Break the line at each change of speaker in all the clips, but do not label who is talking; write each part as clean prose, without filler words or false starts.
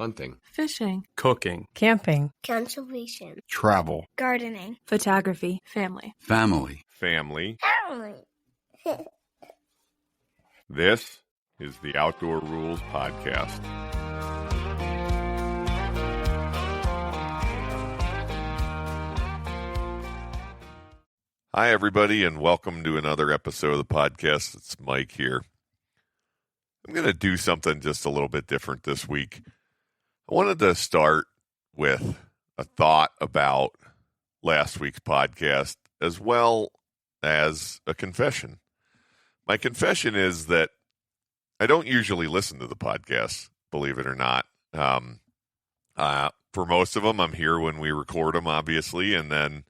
hunting,
fishing,
cooking,
camping,
conservation,
travel,
gardening,
photography, family.
Family.
Family.
This is the Outdoor Rules Podcast. Hi, everybody, and welcome to another episode of the podcast. It's Mike here. I'm going to do something just a little bit different this week. I wanted to start with a thought about last week's podcast, as well as a confession. My confession is that I don't usually listen to the podcast, believe it or not. For most of them, I'm here when we record them, obviously, and then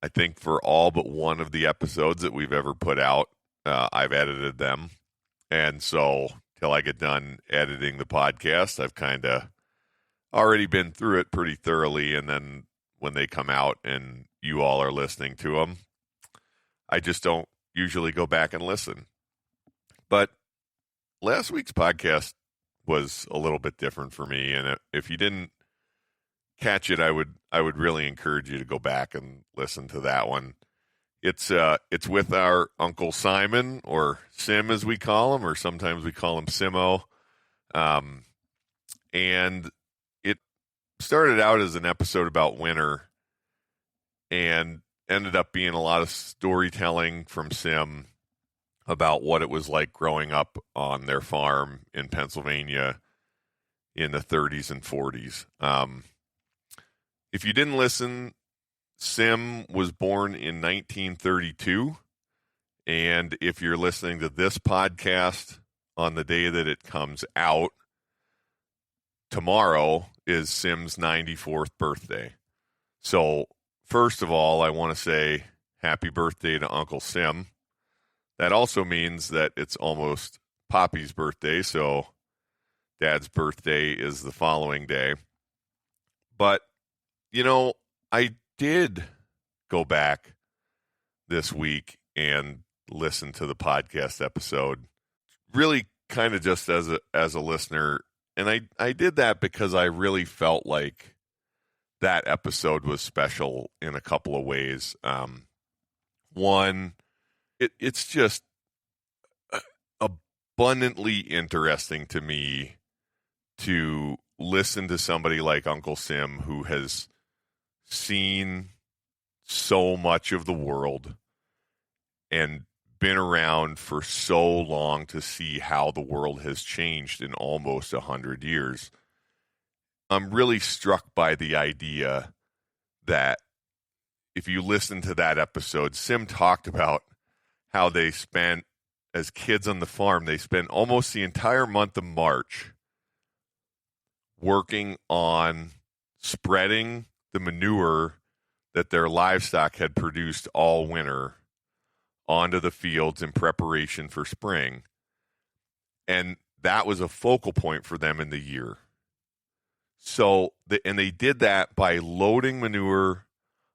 I think for all but one of the episodes that we've ever put out, I've edited them. And so till I get done editing the podcast, I've kind of already been through it pretty thoroughly. And then when they come out and you all are listening to them, I just don't usually go back and listen. But last week's podcast was a little bit different for me. And if you didn't catch it, I would really encourage you to go back and listen to that one. It's with our Uncle Simon, or Sim as we call him, or sometimes we call him Simo. And it started out as an episode about winter and ended up being a lot of storytelling from Sim about what it was like growing up on their farm in Pennsylvania in the 30s and 40s. If you didn't listen, Sim was born in 1932, and if you're listening to this podcast on the day that it comes out, tomorrow is Sim's 94th birthday. So, first of all, I want to say happy birthday to Uncle Sim. That also means that it's almost Poppy's birthday, so Dad's birthday is the following day. But you know, I did go back this week and listen to the podcast episode, really kind of just as a listener. And I did that because I really felt like that episode was special in a couple of ways. One, it's just abundantly interesting to me to listen to somebody like Uncle Sim, who has seen so much of the world and been around for so long to see how the world has changed in almost 100 years. I'm really struck by the idea that if you listen to that episode, Sim talked about how they spent, as kids on the farm, they spent almost the entire month of March working on spreading the manure that their livestock had produced all winter onto the fields in preparation for spring. And that was a focal point for them in the year. So, and they did that by loading manure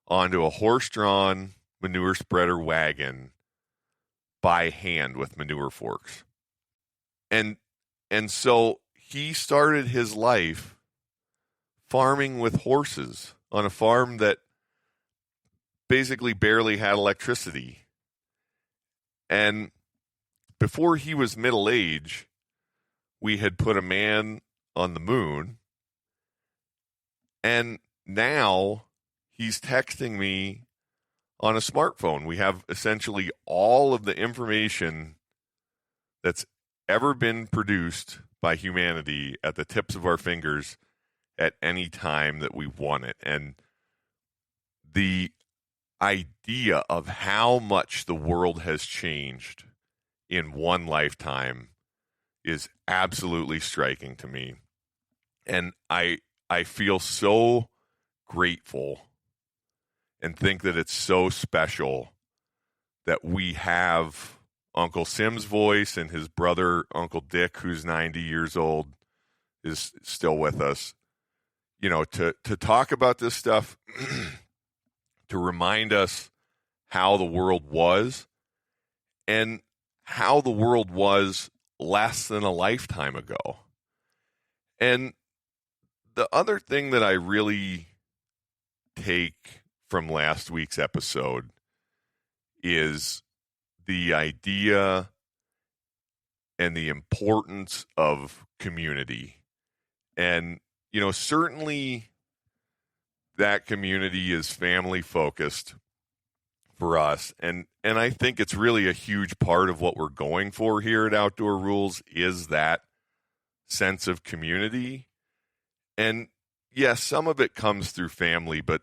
onto a horse-drawn manure spreader wagon by hand with manure forks. And so he started his life farming with horses on a farm that basically barely had electricity. And before he was middle age, we had put a man on the moon. And now he's texting me on a smartphone. We have essentially all of the information that's ever been produced by humanity at the tips of our fingers at any time that we want it. And the idea of how much the world has changed in one lifetime is absolutely striking to me. And I feel so grateful and think that it's so special that we have Uncle Sim's voice, and his brother, Uncle Dick, who's 90 years old, is still with us. You know, to talk about this stuff, to remind us how the world was and how the world was less than a lifetime ago. And the other thing that I really take from last week's episode is the idea and the importance of community. And, certainly that community is family focused for us. And I think it's really a huge part of what we're going for here at Outdoor Rules is that sense of community. And yes, some of it comes through family, but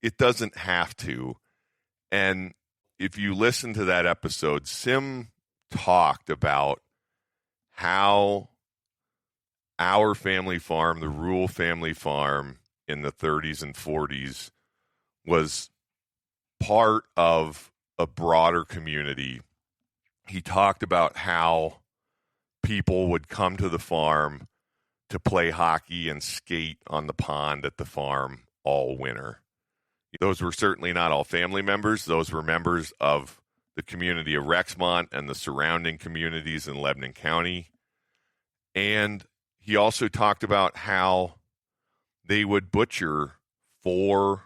it doesn't have to. And if you listen to that episode, Sim talked about how our family farm, the rural family farm in the 30s and 40s, was part of a broader community. He talked about how people would come to the farm to play hockey and skate on the pond at the farm all winter. Those were certainly not all family members. Those were members of the community of Rexmont and the surrounding communities in Lebanon County. And he also talked about how they would butcher for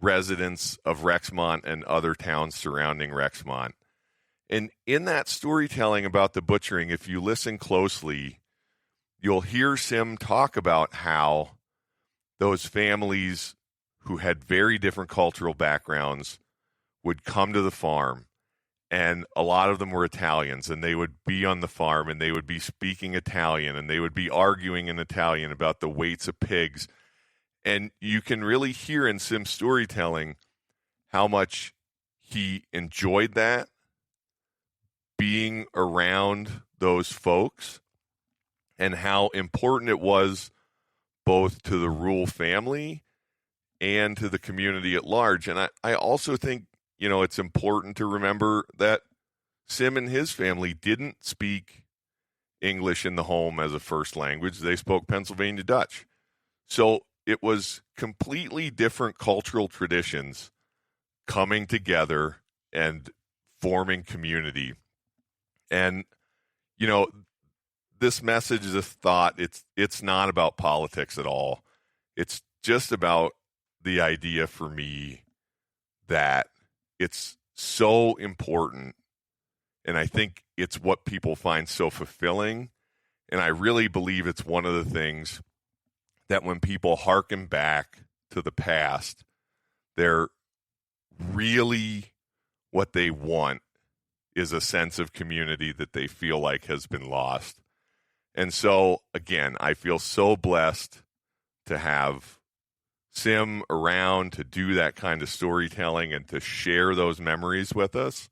residents of Rexmont and other towns surrounding Rexmont. And in that storytelling about the butchering, if you listen closely, you'll hear Sim talk about how those families who had very different cultural backgrounds would come to the farm, and a lot of them were Italians, and they would be on the farm and they would be speaking Italian and they would be arguing in Italian about the weights of pigs. And you can really hear in Sim's storytelling how much he enjoyed that, being around those folks, and how important it was both to the rural family and to the community at large. And I also think, it's important to remember that Sim and his family didn't speak English in the home as a first language. They spoke Pennsylvania Dutch. So it was completely different cultural traditions coming together and forming community. And, this message, this thought, it's not about politics at all. It's just about the idea for me that it's so important, and I think it's what people find so fulfilling, and I really believe it's one of the things that when people hearken back to the past, they're really what they want is a sense of community that they feel like has been lost. And so, again, I feel so blessed to have Sim around to do that kind of storytelling and to share those memories with us.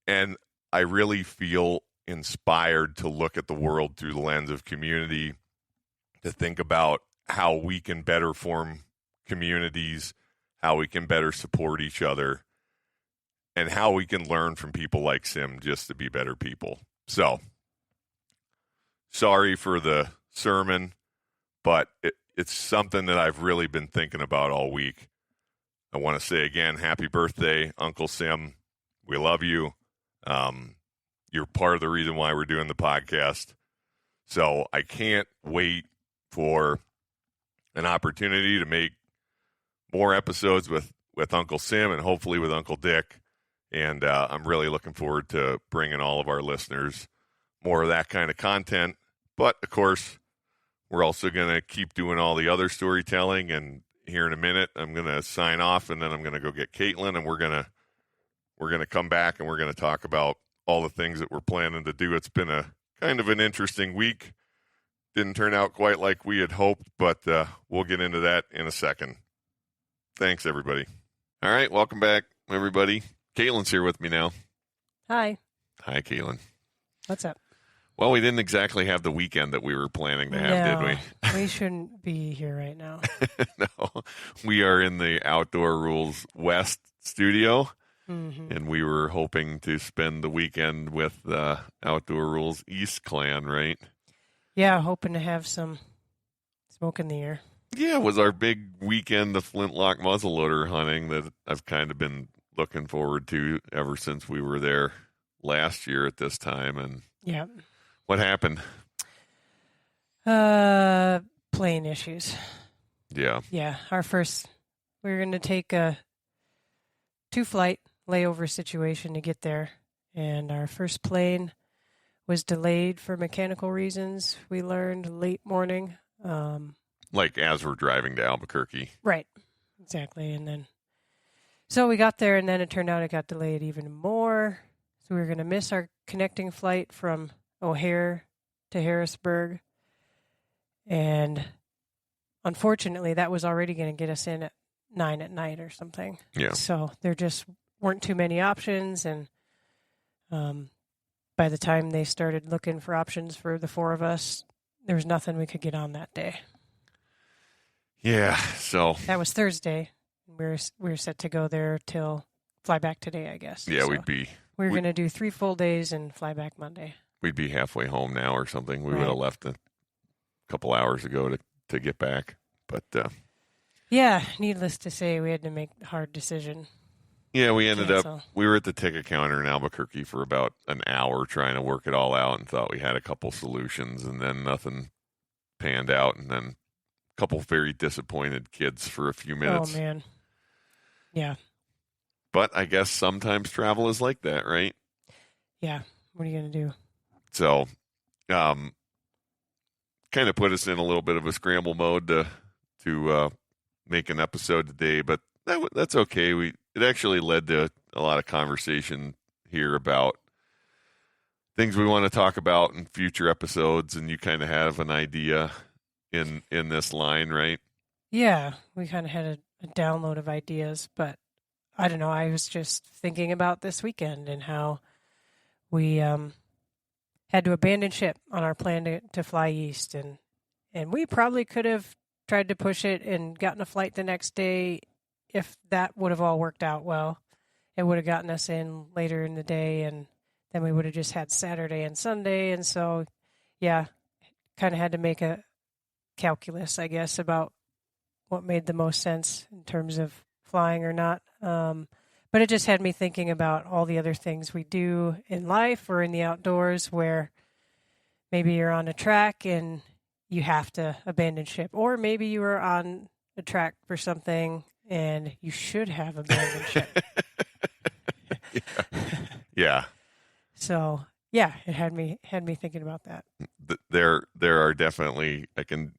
And I really feel inspired to look at the world through the lens of community, to think about how we can better form communities, how we can better support each other, and how we can learn from people like Sim just to be better people. So, sorry for the sermon, but it's something that I've really been thinking about all week. I want to say again, happy birthday, Uncle Sim. We love you. You're part of the reason why we're doing the podcast. So I can't wait for an opportunity to make more episodes with Uncle Sim and hopefully with Uncle Dick. And I'm really looking forward to bringing all of our listeners more of that kind of content. But, of course, we're also going to keep doing all the other storytelling. And here in a minute, I'm going to sign off, and then I'm going to go get Caitlin, and we're going to come back, and we're going to talk about all the things that we're planning to do. It's been a kind of an interesting week. Didn't turn out quite like we had hoped, but we'll get into that in a second. Thanks, everybody. All right, welcome back, everybody. Caitlin's here with me now.
Hi.
Hi, Caitlin.
What's up?
Well, we didn't exactly have the weekend that we were planning to have, did we?
We shouldn't be here right now.
No, we are in the Outdoor Rules West studio,
Mm-hmm.
and we were hoping to spend the weekend with the Outdoor Rules East clan, right?
Yeah, hoping to have some smoke in the air.
Yeah, it was our big weekend of flintlock muzzleloader hunting that I've kind of been looking forward to ever since we were there last year at this time. And
Yeah.
what happened?
Plane issues.
Yeah.
Yeah, we were going to take a 2-flight layover situation to get there, and our first plane was delayed for mechanical reasons. We learned late morning.
Like as we're driving to Albuquerque.
Right, exactly. And then, so we got there, and then it turned out it got delayed even more. So we were going to miss our connecting flight from O'Hare to Harrisburg. And unfortunately, that was already going to get us in at 9 at night or something.
Yeah.
So there just weren't too many options. And by the time they started looking for options for the 4 of us, there was nothing we could get on that day.
Yeah. So
that was Thursday. We were set to go there till fly back today, I guess.
Yeah,
so
we
were going to do 3 full days and fly back Monday.
We'd be halfway home now or something. We
Right.
would have left a couple hours ago to get back. But
yeah, needless to say, we had to make a hard decision.
yeah, we ended up, we were at the ticket counter in Albuquerque for about an hour trying to work it all out and thought we had a couple solutions, and then nothing panned out, and then a couple very disappointed kids for a few minutes.
Oh, man. Yeah.
But I guess sometimes travel is like that, right?
Yeah. What are you going to do?
So, kind of put us in a little bit of a scramble mode to make an episode today, but that's okay. It actually led to a lot of conversation here about things we want to talk about in future episodes, and you kind of have an idea in this line, right?
Yeah, we kind of had a download of ideas, but I don't know. I was just thinking about this weekend and how we had to abandon ship on our plan to fly east, and we probably could have tried to push it and gotten a flight the next day if that would have all worked out well. It would have gotten us in later in the day, and then we would have just had Saturday and Sunday. And so, yeah, kind of had to make a calculus, I guess, about what made the most sense in terms of flying or not. But it just had me thinking about all the other things we do in life or in the outdoors where maybe you're on a track and you have to abandon ship, or maybe you were on a track for something and you should have abandoned ship.
Yeah.
So, yeah, it had me thinking about that.
There are definitely, I can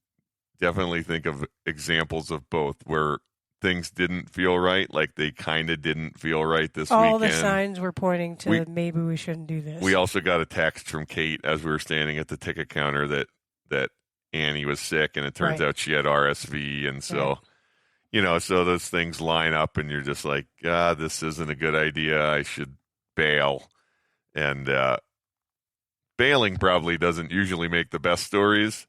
definitely think of examples of both where things didn't feel right, like they kind of didn't feel right this weekend.
All the signs were pointing to maybe we shouldn't do this.
We also got a text from Kate as we were standing at the ticket counter that Annie was sick, and it turns out she had RSV, and so so those things line up, and you're just like, this isn't a good idea. I should bail, and bailing probably doesn't usually make the best stories.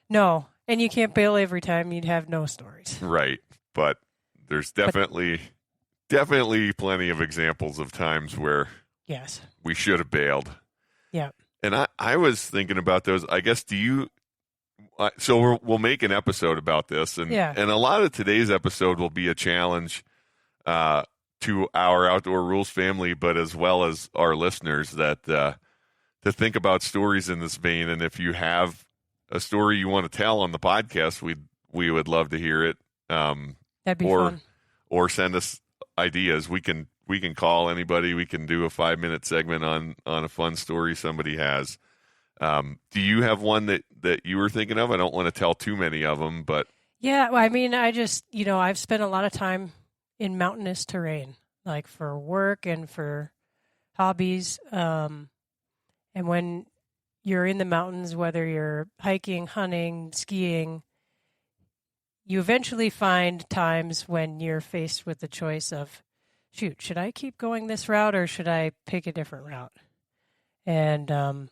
No, and you can't bail every time. You'd have no stories,
right? But there's definitely plenty of examples of times where we should have bailed.
Yeah.
And I was thinking about those. I guess, so we'll make an episode about this. And a lot of today's episode will be a challenge to our Outdoor Rules family, but as well as our listeners, that to think about stories in this vein. And if you have a story you want to tell on the podcast, we would love to hear it.
That'd be fun.
Or send us ideas. We can call anybody. We can do a 5-minute segment on a fun story somebody has. Do you have one that you were thinking of? I don't want to tell too many of them, but
yeah, I mean, I just I've spent a lot of time in mountainous terrain, like for work and for hobbies. And when you're in the mountains, whether you're hiking, hunting, skiing, you eventually find times when you're faced with the choice of, shoot, should I keep going this route or should I pick a different route? And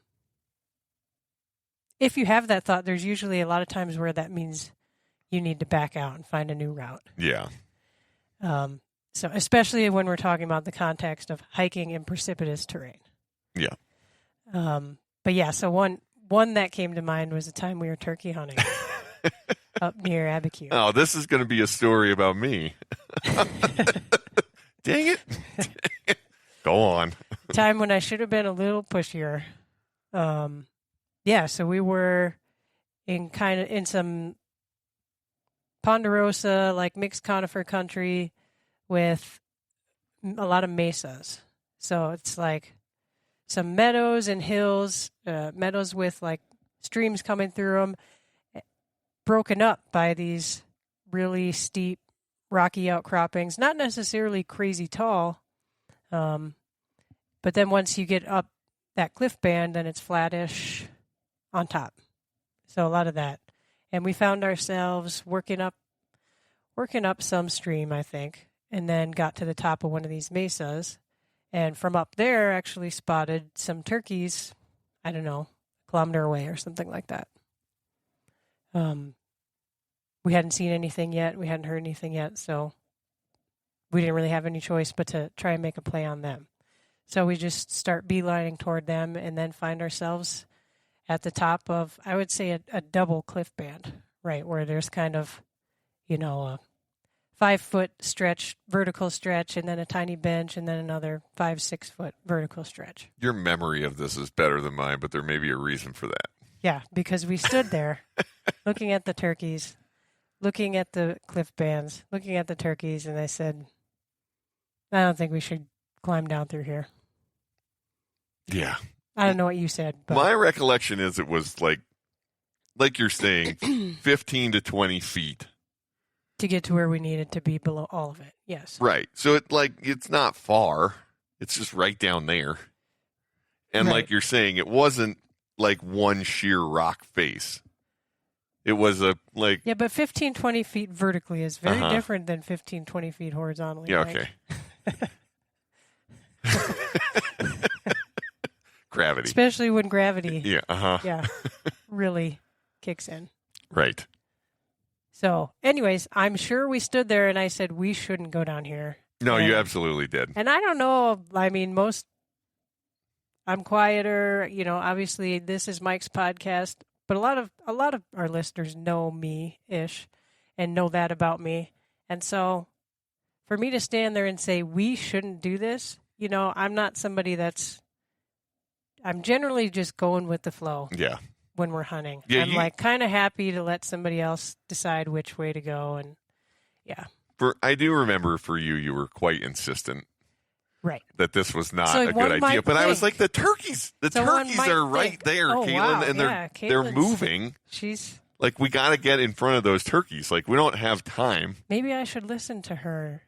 if you have that thought, there's usually a lot of times where that means you need to back out and find a new route.
Yeah.
So especially when we're talking about the context of hiking in precipitous terrain.
Yeah.
But yeah, so one that came to mind was the time we were turkey hunting. Up near Abiquiu.
Oh, this is going to be a story about me. Dang it. Go on.
Time when I should have been a little pushier. So we were in some ponderosa, like mixed conifer country with a lot of mesas. So it's like some meadows and hills, meadows with like streams coming through them, broken up by these really steep, rocky outcroppings. Not necessarily crazy tall, but then once you get up that cliff band, then it's flattish on top. So a lot of that. And we found ourselves working up some stream, I think, and then got to the top of one of these mesas. And from up there, actually spotted some turkeys, I don't know, a kilometer away or something like that. We hadn't seen anything yet. We hadn't heard anything yet. So we didn't really have any choice but to try and make a play on them. So we just start beelining toward them and then find ourselves at the top of, I would say, a double cliff band, right, where there's kind of, a 5-foot stretch, vertical stretch, and then a tiny bench, and then another 5-6 foot vertical stretch.
Your memory of this is better than mine, but there may be a reason for that.
Yeah, because we stood there looking at the turkeys, looking at the cliff bands, looking at the turkeys, and I said, I don't think we should climb down through here.
Yeah.
I don't know what you said. But
my recollection is it was like you're saying, 15 to 20 feet.
To get to where we needed to be below all of it, yes.
Right. So it's not far. It's just right down there. And
right.
Like you're saying, it wasn't like one sheer rock face. It was
Yeah, but 15, 20 feet vertically is very different than 15, 20 feet horizontally.
Yeah,
right?
okay. Gravity.
Especially when gravity
yeah,
really kicks in.
Right.
So, anyways, I'm sure we stood there and I said, we shouldn't go down here.
No, you absolutely did.
And I don't know, I mean, I'm quieter, obviously this is Mike's podcast, but a lot of our listeners know me-ish and know that about me. And so for me to stand there and say, we shouldn't do this, I'm not somebody I'm generally just going with the flow.
Yeah.
When we're hunting.
Yeah,
I'm kind of happy to let somebody else decide which way to go. And yeah.
I do remember for you were quite insistent.
Right.
That this was not
so
a good idea. But I was like, the turkeys are right there,
oh,
Caitlin,
wow.
and they're
Caitlin's,
moving.
She's
like, we got to get in front of those turkeys. Like, we don't have time.
Maybe I should listen to her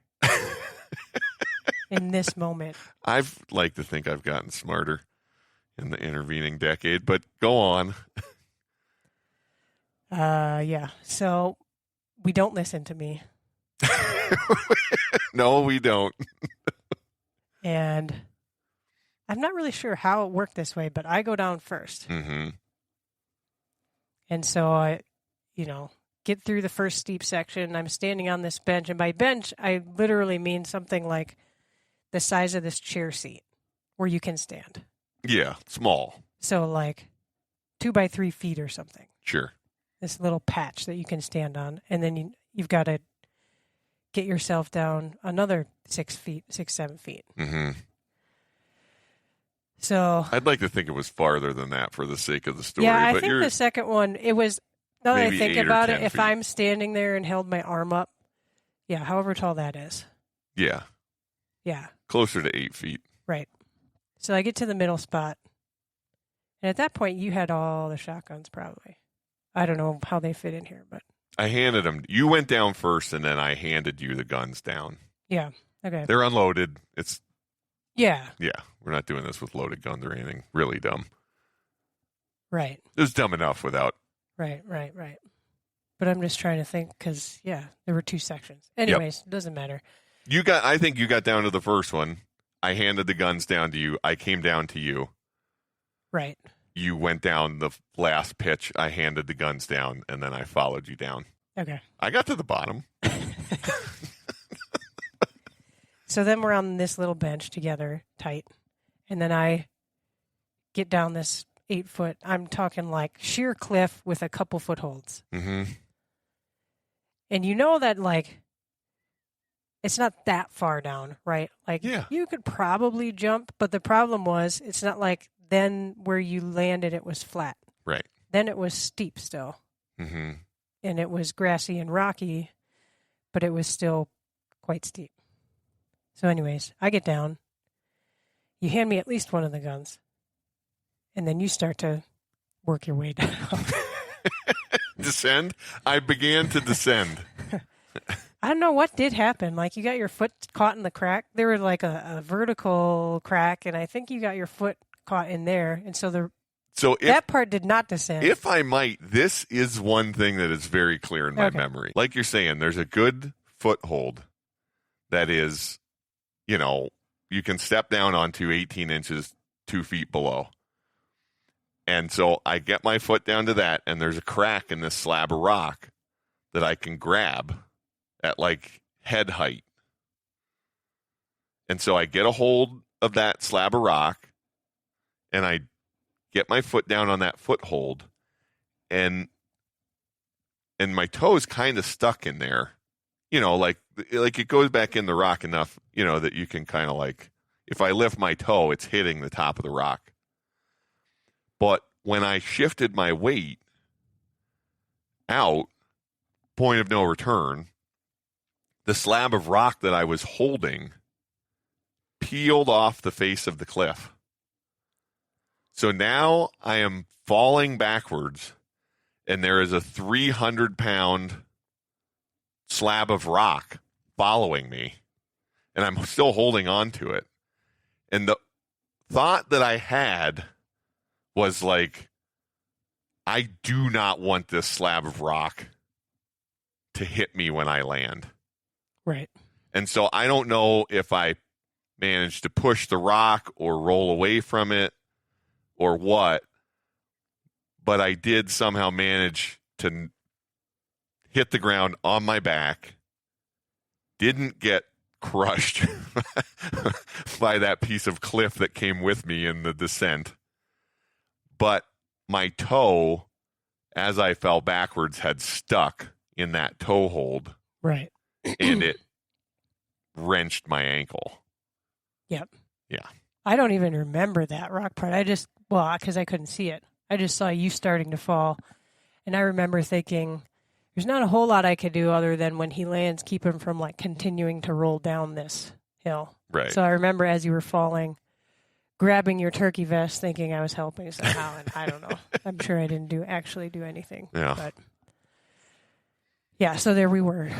in this moment.
I've like to think I've gotten smarter in the intervening decade, but go on.
Yeah. So we don't listen to me.
No, we don't.
And I'm not really sure how it worked this way, but I go down first.
Mm-hmm.
And so I, get through the first steep section. I'm standing on this bench, and by bench, I literally mean something like the size of this chair seat where you can stand.
Yeah, small.
So like 2 by 3 feet or something.
Sure.
This little patch that you can stand on. And then you've got to get yourself down another 6, 7 feet.
Mm-hmm.
So
I'd like to think it was farther than that for the sake of the story.
Yeah, I
but
think the second one, it was, now that I think about it, if
feet.
I'm standing there and held my arm up, yeah, however tall that is.
Yeah.
Yeah.
Closer to 8 feet.
Right. So I get to the middle spot. And at that point, you had all the shotguns probably. I don't know how they fit in here, but.
I handed them. You went down first, and then I handed you the guns down.
Yeah. Okay.
They're unloaded.
Yeah.
Yeah. We're not doing this with loaded guns or anything really dumb.
Right.
It was dumb enough without.
Right. But I'm just trying to think because, yeah, there were 2 sections. Anyways, It doesn't matter.
I think you got down to the first one. I handed the guns down to you. I came down to you.
Right.
You went down the last pitch. I handed the guns down, and then I followed you down.
Okay.
I got to the bottom.
So then we're on this little bench together, tight. And then I get down this 8 foot, I'm talking like sheer cliff with a couple footholds.
Mm-hmm.
And that, it's not that far down, right? You could probably jump, but the problem it's not like then where you landed, it was flat.
Right.
Then it was steep still.
Mm-hmm.
and it was grassy and rocky, but it was still quite steep. So anyways, I get down. You hand me at least one of the guns, and then you start to work your way down.
Descend? I began to descend.
I don't know what did happen. Like, you got your foot caught in the crack. There was like a vertical crack, and I think you got your foot caught in there. And so that part did not descend.
If I might, this is one thing that is very clear in my memory. Like you're saying, there's a good foothold that is, you can step down onto 18 inches, 2 feet below. And so I get my foot down to that, and there's a crack in this slab of rock that I can grab at like head height. And so I get a hold of that slab of rock, and I get my foot down on that foothold, and my toe's kind of stuck in there. Like it goes back in the rock enough, that you can kind of like, if I lift my toe, it's hitting the top of the rock. But when I shifted my weight out, point of no return, the slab of rock that I was holding peeled off the face of the cliff. So now I am falling backwards, and there is a 300-pound slab of rock following me, and I'm still holding on to it. And the thought that I had was like, I do not want this slab of rock to hit me when I land.
Right.
And so I don't know if I managed to push the rock or roll away from it or what, but I did somehow manage to hit the ground on my back, didn't get crushed by that piece of cliff that came with me in the descent, but my toe, as I fell backwards, had stuck in that toe hold.
Right.
And it wrenched my ankle.
Yep.
Yeah.
I don't even remember that rock part. Because I couldn't see it. I just saw you starting to fall. And I remember thinking, there's not a whole lot I could do other than when he lands, keep him from like continuing to roll down this hill.
Right.
So I remember as you were falling, grabbing your turkey vest, thinking I was helping somehow. And I don't know. I'm sure I didn't actually do anything.
Yeah.
But yeah, so there we were,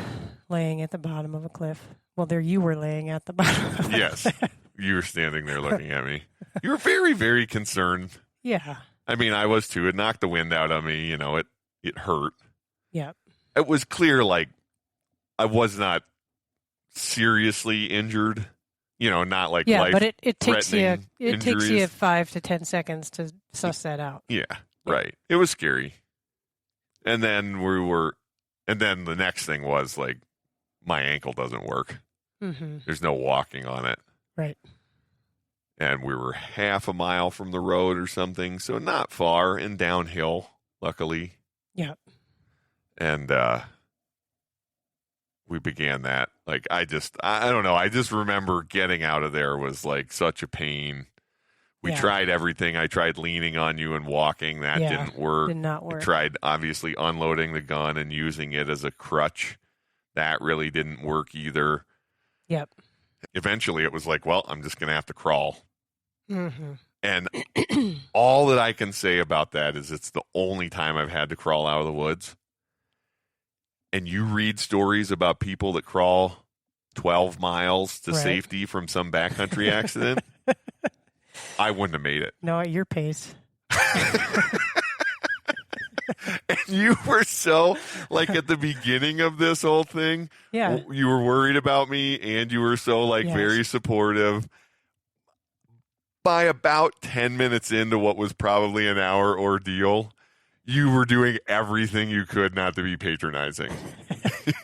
laying at the bottom of a cliff. Well, there you were laying at the bottom of a
Yes. You were standing there looking at me. You were very, very concerned.
Yeah.
I mean, I was too. It knocked the wind out of me. It hurt.
Yeah.
It was clear, like, I was not seriously injured. Not like life.
Yeah, but it takes you
injuries.
5 to 10 seconds to suss that out.
Yeah, right. It was scary. And then the next thing was like, my ankle doesn't work.
Mm-hmm.
There's no walking on it.
Right.
And we were half a mile from the road or something, so not far and downhill, luckily.
Yeah.
And we began that. Like, I don't know. I just remember getting out of there was like such a pain. We tried everything. I tried leaning on you and walking. That didn't work.
Did not work.
I tried obviously unloading the gun and using it as a crutch. That really didn't work either.
Yep.
Eventually it was like, well, I'm just going to have to crawl.
Mm-hmm.
And all that I can say about that is it's the only time I've had to crawl out of the woods. And you read stories about people that crawl 12 miles to safety from some backcountry accident. I wouldn't have made it.
No, at your pace.
And you were so, like, at the beginning of this whole thing, you were worried about me, and you were so, like, very supportive. By about 10 minutes into what was probably an hour ordeal, you were doing everything you could not to be patronizing.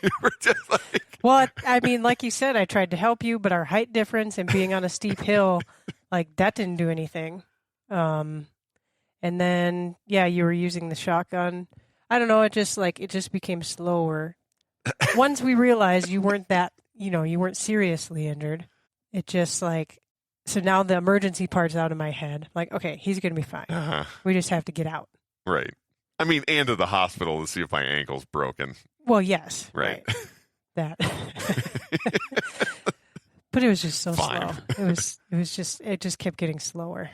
You were just like...
Well, I mean, like you said, I tried to help you, but our height difference and being on a steep hill, like, that didn't do anything. And then, you were using the shotgun. I don't know. It just became slower. Once we realized you weren't you weren't seriously injured, it just so now the emergency part's out of my head. Like, okay, he's going to be fine.
Uh-huh.
We just have to get out.
Right. I mean, and to the hospital to see if my ankle's broken.
Well, yes.
Right.
That. But it was just so
Fine.
slow. It just kept getting slower.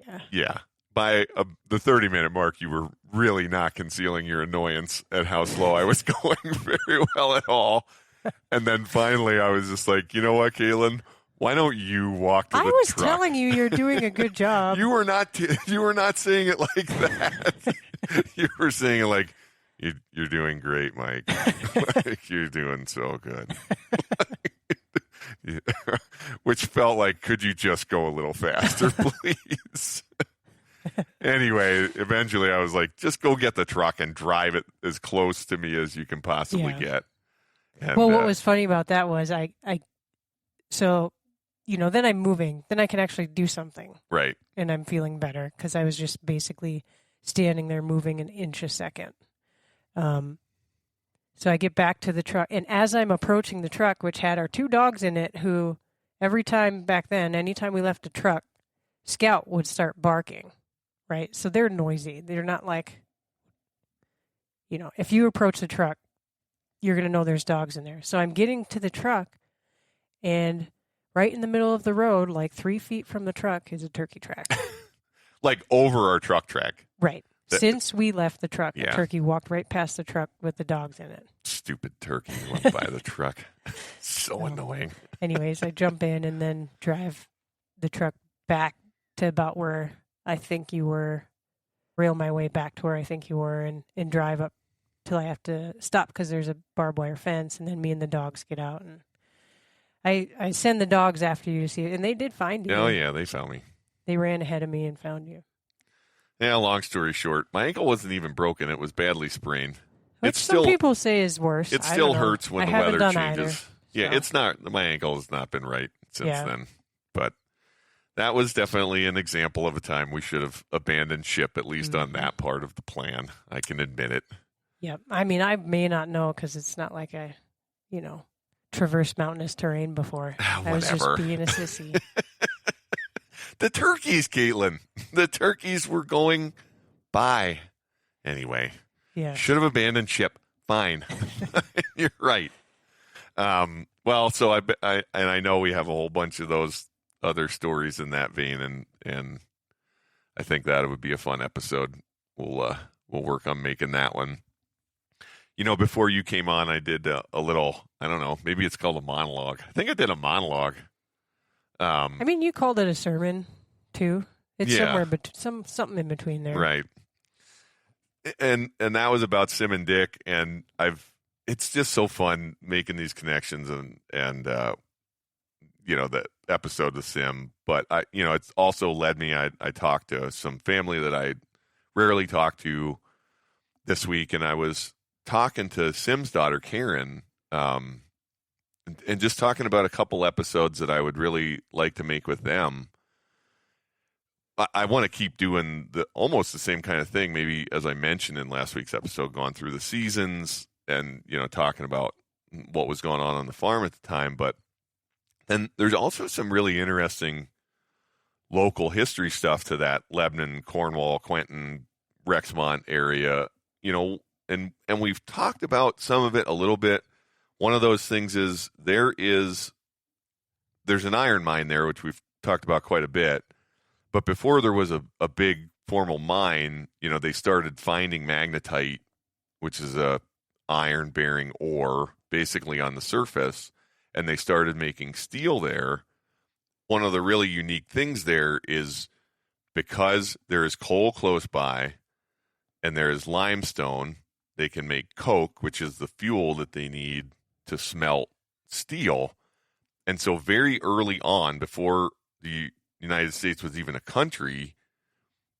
Yeah.
Yeah. By the 30-minute mark, you were really not concealing your annoyance at how slow I was going very well at all. And then finally, I was just like, you know what, Caitlin? Why don't you walk to the truck?
I was telling you you're doing a good job.
You were not saying it like that. You were saying it like, you're doing great, Mike. Like, you're doing so good. Which felt like, could you just go a little faster, please? Anyway, eventually I was like, just go get the truck and drive it as close to me as you can possibly get. And,
well, what was funny about that was so, then I'm moving. Then I can actually do something.
Right.
And I'm feeling better because I was just basically standing there moving an inch a second. So I get back to the truck. And as I'm approaching the truck, which had our 2 dogs in it, who every time back then, anytime we left a truck, Scout would start barking. Right. So they're noisy. They're not like, if you approach the truck, you're going to know there's dogs in there. So I'm getting to the truck, and right in the middle of the road, like 3 feet from the truck, is a turkey track.
Like over our truck track.
Right. Since we left the truck,
Yeah.
the turkey walked right past the truck with the dogs in it.
Stupid turkey went by the truck. So annoying.
Anyways, I jump in and then drive the truck back to about where I think you were, rail my way back to where I think you were, and drive up till I have to stop because there's a barbed wire fence, and then me and the dogs get out. And I send the dogs after you to see it, and they did find you.
Oh, yeah, they found me.
They ran ahead of me and found you.
Yeah, long story short, my ankle wasn't even broken. It was badly sprained.
Which some people say is worse.
It still hurts when the weather changes.
Either,
yeah,
so.
It's not. My ankle has not been right since then. But that was definitely an example of a time we should have abandoned ship, at least on that part of the plan. I can admit it.
Yeah. I mean, I may not know because it's not like I, traversed mountainous terrain before. I was just being a sissy.
The turkeys, Caitlin. The turkeys were going by. Anyway.
Yeah.
Should have abandoned ship. Fine. You're right. Well, so I know we have a whole bunch of those other stories in that vein, and I think that would be a fun episode. We'll work on making that one. Before you came on, I did a little, I don't know, maybe it's called a monologue. I think I did a monologue.
I mean, you called it a sermon too. It's somewhere, but something in between there,
right? And that was about Sim and Dick, and it's just so fun making these connections and the episode with Sim. But it's also led me. I talked to some family that I rarely talk to this week, and I was talking to Sim's daughter Karen. And just talking about a couple episodes that I would really like to make with them. I want to keep doing almost the same kind of thing, maybe as I mentioned in last week's episode, going through the seasons and, talking about what was going on the farm at the time. But then there's also some really interesting local history stuff to that Lebanon, Cornwall, Quentin, Rexmont area, and we've talked about some of it a little bit. One of those things is there's an iron mine there, which we've talked about quite a bit. But before there was a big formal mine, they started finding magnetite, which is a iron-bearing ore, basically on the surface, and they started making steel there. One of the really unique things there is because there is coal close by and there is limestone, they can make coke, which is the fuel that they need to smelt steel. And so very early on, before the United States was even a country,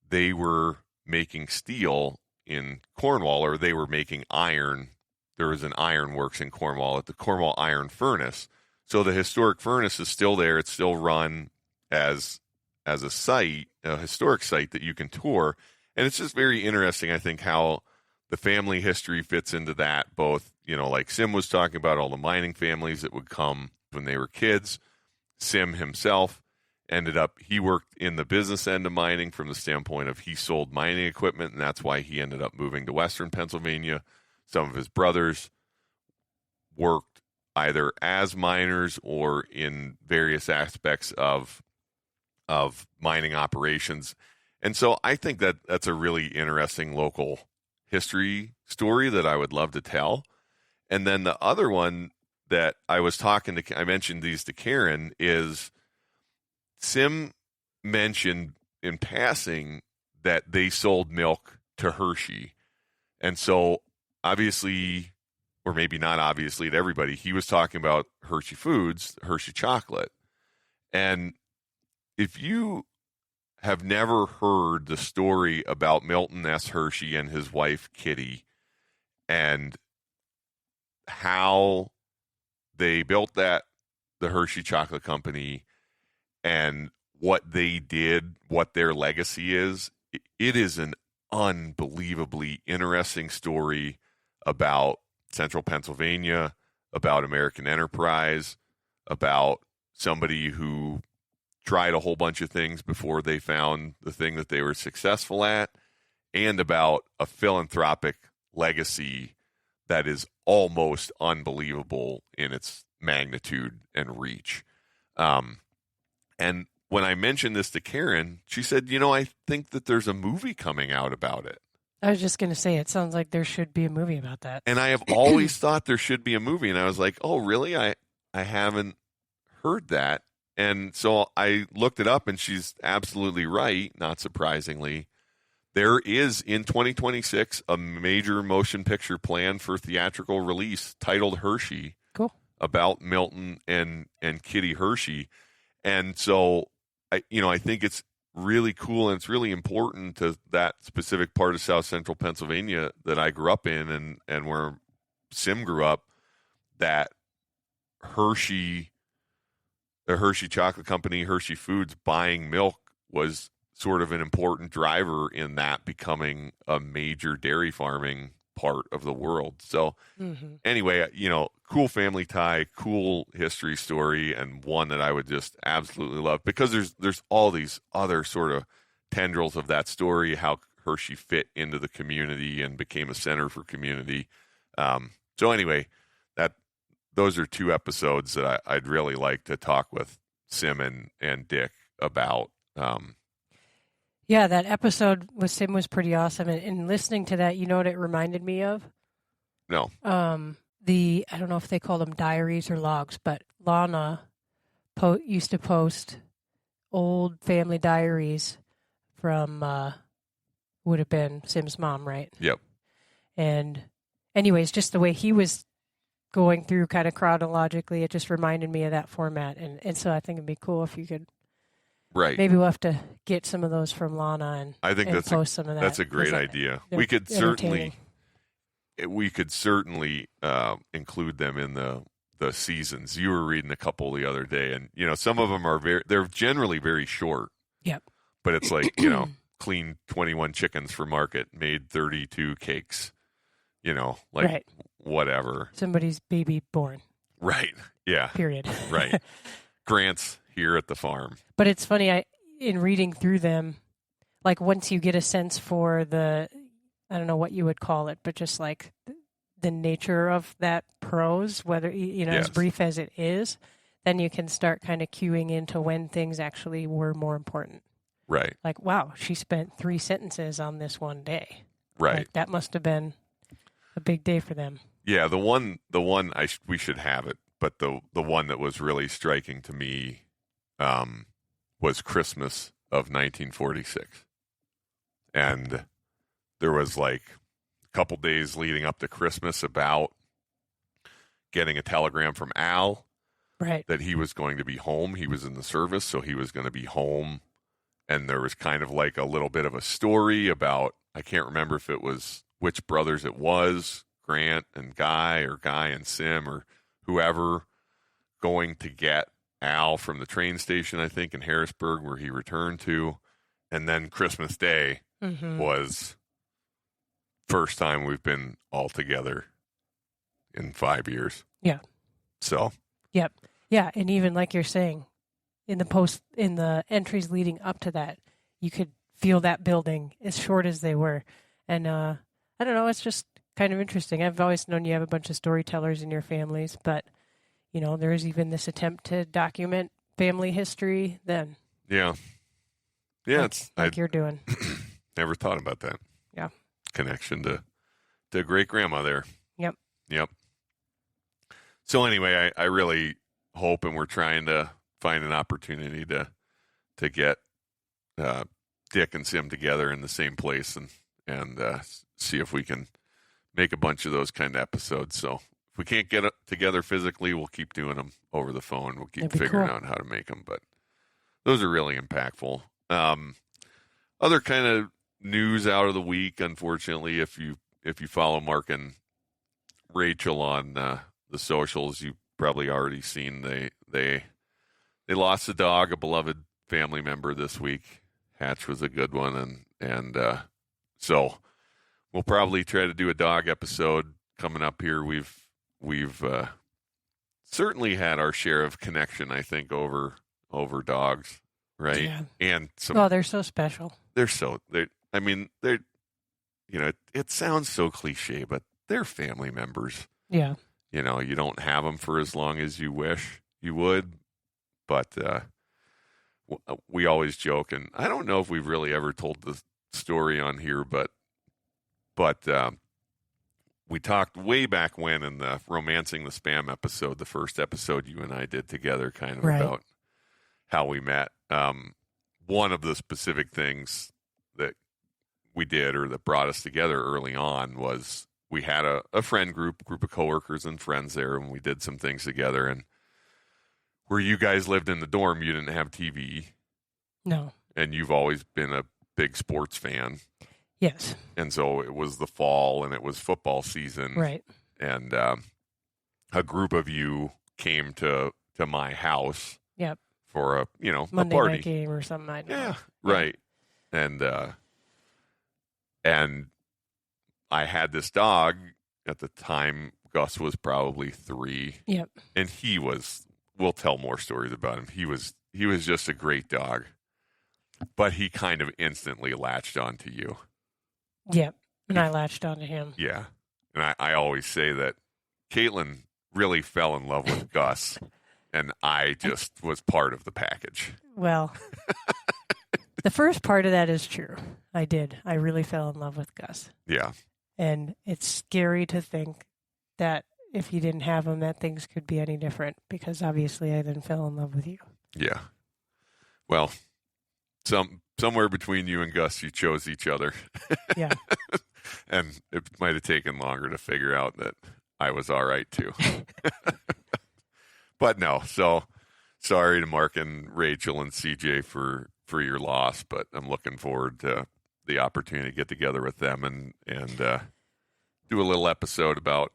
they were making steel in Cornwall, or they were making iron. There was an iron works in Cornwall at the Cornwall Iron Furnace. So the historic furnace is still there. It's still run as a site, a historic site that you can tour. And it's just very interesting, I think, how the family history fits into that. Both, like Sim was talking about all the mining families that would come when they were kids, Sim himself, he worked in the business end of mining from the standpoint of he sold mining equipment, and that's why he ended up moving to Western Pennsylvania. Some of his brothers worked either as miners or in various aspects of mining operations. And so I think that that's a really interesting local history story that I would love to tell. And then the other one that I mentioned these to Karen, is Sim mentioned in passing that they sold milk to Hershey. And so obviously, or maybe not obviously to everybody, he was talking about Hershey Foods, Hershey chocolate. And if you have never heard the story about Milton S. Hershey and his wife Kitty and how they built the Hershey Chocolate Company and what they did, what their legacy is, it is an unbelievably interesting story about Central Pennsylvania, about American enterprise, about somebody who tried a whole bunch of things before they found the thing that they were successful at, and about a philanthropic legacy that is almost unbelievable in its magnitude and reach. And when I mentioned this to Karen, she said, I think that there's a movie coming out about it.
I was just going to say, it sounds like there should be a movie about that.
And I have always thought there should be a movie. And I was like, oh, really? I haven't heard that. And so I looked it up, and she's absolutely right, not surprisingly. There is, in 2026, a major motion picture plan for theatrical release titled Hershey.
Cool.
About Milton and Kitty Hershey. And so, I think it's really cool, and it's really important to that specific part of South Central Pennsylvania that I grew up in and where Sim grew up, that the Hershey Chocolate Company, Hershey Foods buying milk was sort of an important driver in that becoming a major dairy farming part of the world. So anyway, cool family tie, cool history story, and one that I would just absolutely love, because there's all these other sort of tendrils of that story, how Hershey fit into the community and became a center for community. So anyway, those are two episodes that I'd really like to talk with Sim and Dick about.
Yeah, that episode with Sim was pretty awesome. And listening to that, you know what it reminded me of?
No.
I don't know if they call them diaries or logs, but Lana used to post old family diaries from, would have been Sim's mom, right?
Yep.
And anyways, just the way he was going through kind of chronologically, it just reminded me of that format. And so I think it'd be cool if you could.
Right.
Maybe we'll have to get some of those from Lana and
I think
and post some of that.
That's a great idea. We could certainly include them in the seasons. You were reading a couple the other day, and some of them they're generally very short.
Yep.
But it's like cleaned 21 chickens for market, made 32 cakes.
Right.
Whatever.
Somebody's baby born.
Right. Yeah.
Period.
Right. Grants here at the farm.
But it's funny, in reading through them, like once you get a sense for I don't know what you would call it, but just like the nature of that prose, whether,
Yes.
as brief as it is, then you can start kind of cueing into when things actually were more important.
Right.
Like, wow, she spent 3 sentences on this one day.
Right.
Like, that must have been a big day for them.
Yeah, the one we should have it, but the one that was really striking to me was Christmas of 1946. And there was like a couple days leading up to Christmas about getting a telegram from Al,
right,
that he was going to be home. He was in the service, so he was going to be home. And there was kind of like a little bit of a story about, I can't remember if it was which brothers it was, Grant and Guy, or Guy and Sim, or whoever, going to get Al from the train station, I think, in Harrisburg, where he returned to. And then Christmas Day was first time we've been all together in 5 years.
Yeah.
So.
Yep. Yeah. And even like you're saying, in the entries leading up to that, you could feel that building as short as they were. And I don't know, it's just kind of interesting. I've always known you have a bunch of storytellers in your families, but there's even this attempt to document family history then.
Yeah. Yeah, it's
like you're doing.
Never thought about that.
Yeah.
Connection to great grandma there.
Yep.
So anyway, I really hope, and we're trying to find an opportunity to get Dick and Sim together in the same place and see if we can make a bunch of those kind of episodes. So if we can't get together physically, we'll keep doing them over the phone. We'll keep figuring out how to make them. But those are really impactful. Other kind of news out of the week, unfortunately, if you follow Mark and Rachel on the socials, you've probably already seen they lost a dog, a beloved family member this week. Hatch was a good one, and so we'll probably try to do a dog episode coming up here. We've certainly had our share of connection, I think, over dogs, right?
Yeah.
And
they're so special.
They're it sounds so cliche, but they're family members.
Yeah.
You don't have them for as long as you wish you would, but we always joke, and I don't know if we've really ever told the story on here, but we talked way back when in the Romancing the Spam episode, the first episode you and I did together, kind of about how we met. One of the specific things that we did, or that brought us together early on, was we had a friend group of coworkers and friends there, and we did some things together. And where you guys lived in the dorm, you didn't have TV.
No.
And you've always been a big sports fan.
Yes.
And so it was the fall, and it was football season.
Right.
And a group of you came to my house.
Yep.
For a
Monday
a party
night game or something. I don't know.
Right. And I had this dog at the time. Gus was probably 3.
Yep.
And we'll tell more stories about him. He was just a great dog, but he kind of instantly latched onto you.
Yep. And I latched onto him.
Yeah. And I always say that Caitlin really fell in love with Gus, and I just was part of the package.
Well, the first part of that is true. I did. I really fell in love with Gus.
Yeah.
And it's scary to think that if you didn't have him, that things could be any different, because obviously I then fell in love with you.
Yeah. Well, somewhere between you and Gus, you chose each other.
Yeah.
And it might have taken longer to figure out that I was all right too. But no, so sorry to Mark and Rachel and CJ for your loss, but I'm looking forward to the opportunity to get together with them and do a little episode about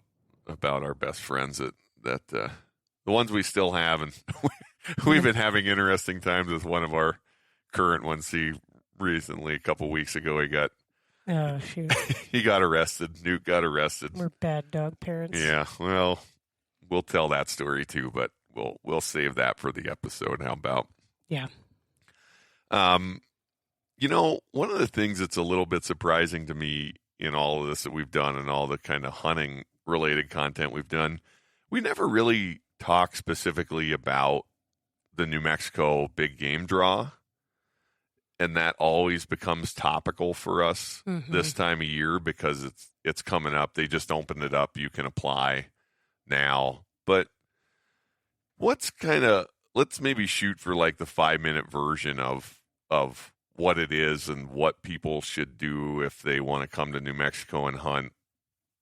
our best friends that the ones we still have, and we've been having interesting times with one of our current ones. He recently, a couple weeks ago,
oh shoot,
he got arrested. Newt got arrested.
We're bad dog parents.
Yeah, well, we'll tell that story too, but we'll save that for the episode. How about?
Yeah.
One of the things that's a little bit surprising to me in all of this that we've done and all the kind of hunting related content we've done, we never really talk specifically about the New Mexico big game draw. And that always becomes topical for us this time of year because it's coming up. They just opened it up. You can apply now. But let's maybe shoot for like the 5-minute version of what it is and what people should do if they want to come to New Mexico and hunt,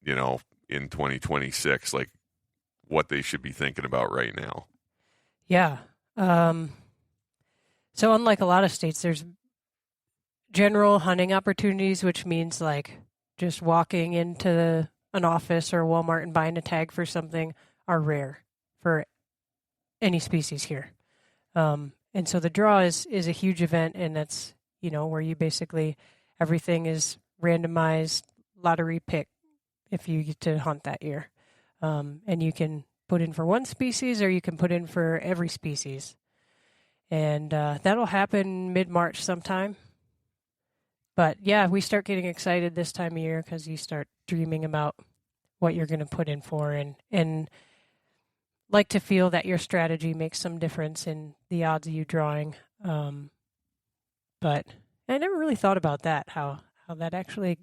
in 2026, like what they should be thinking about right now.
Yeah. So unlike a lot of states, there's general hunting opportunities, which means like just walking into an office or Walmart and buying a tag for something, are rare for any species here. And so the draw is a huge event, and that's, where you basically, everything is randomized, lottery pick if you get to hunt that year. And you can put in for one species or you can put in for every species. And that'll happen mid-March sometime. But yeah, we start getting excited this time of year because you start dreaming about what you're going to put in for, and like to feel that your strategy makes some difference in the odds of you drawing. But I never really thought about that, how that actually,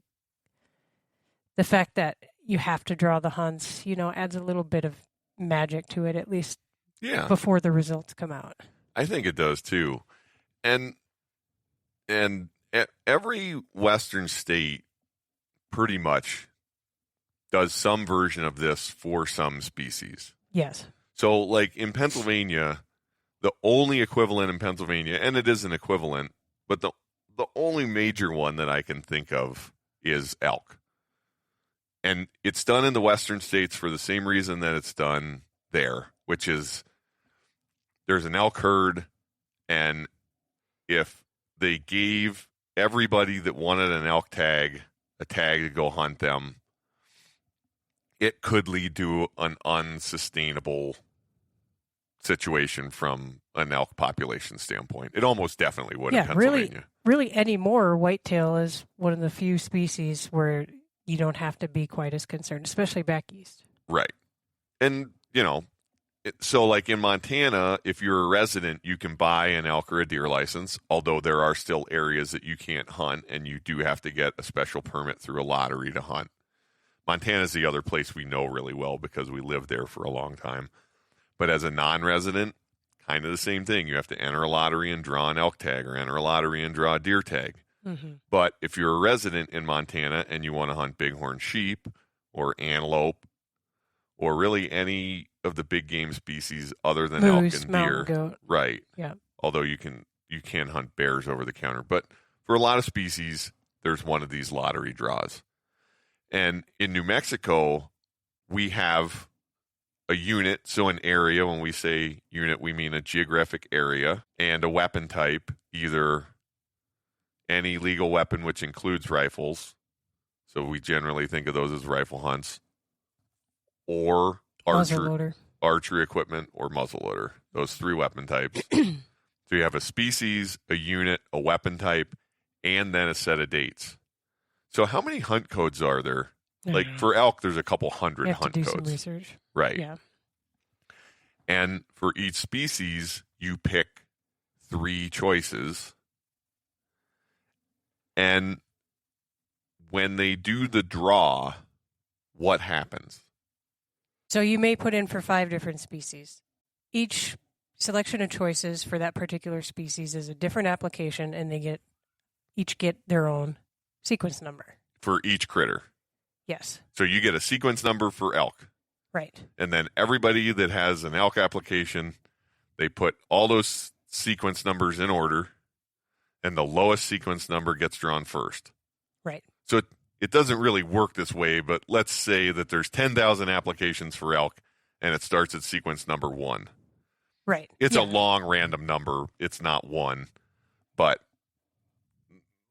the fact that you have to draw the hunts, adds a little bit of magic to it, at least before the results come out.
I think it does too. And every Western state pretty much does some version of this for some species.
Yes.
So, like in Pennsylvania, the only equivalent in Pennsylvania, and it is an equivalent, but the only major one that I can think of is elk. And it's done in the Western states for the same reason that it's done there, which is there's an elk herd, and if they gave everybody that wanted an elk tag a tag to go hunt them, it could lead to an unsustainable situation from an elk population standpoint. It almost definitely would in Pennsylvania.
Really anymore, whitetail is one of the few species where you don't have to be quite as concerned, especially back east.
Right. And, so like in Montana, if you're a resident, you can buy an elk or a deer license, although there are still areas that you can't hunt, and you do have to get a special permit through a lottery to hunt. Montana's the other place we know really well because we lived there for a long time. But as a non-resident, kind of the same thing. You have to enter a lottery and draw an elk tag, or enter a lottery and draw a deer tag.
Mm-hmm.
But if you're a resident in Montana and you want to hunt bighorn sheep or antelope or really any of the big game species other than
Moose,
elk and
mountain
deer,
goat.
right?
Yeah.
Although you can hunt bears over the counter, but for a lot of species, there's one of these lottery draws. And in New Mexico, we have a unit, so an area. When we say unit, we mean a geographic area, and a weapon type, either any legal weapon, which includes rifles. So we generally think of those as rifle hunts, or archery equipment, or muzzleloader. Those three weapon types. So you have a species, a unit, a weapon type, and then a set of dates. So how many hunt codes are there? Like for elk, there's a couple hundred hunt codes.
Some research.
Right.
Yeah.
And for each species, you pick 3 choices. And when they do the draw, what happens?
So you may put in for 5 different species. Each selection of choices for that particular species is a different application, and they each get their own sequence number.
For each critter.
Yes.
So you get a sequence number for elk.
Right.
And then everybody that has an elk application, they put all those sequence numbers in order, and the lowest sequence number gets drawn first.
Right.
So it doesn't really work this way, but let's say that there's 10,000 applications for elk, and it starts at sequence number 1.
Right.
It's a long random number. It's not 1. But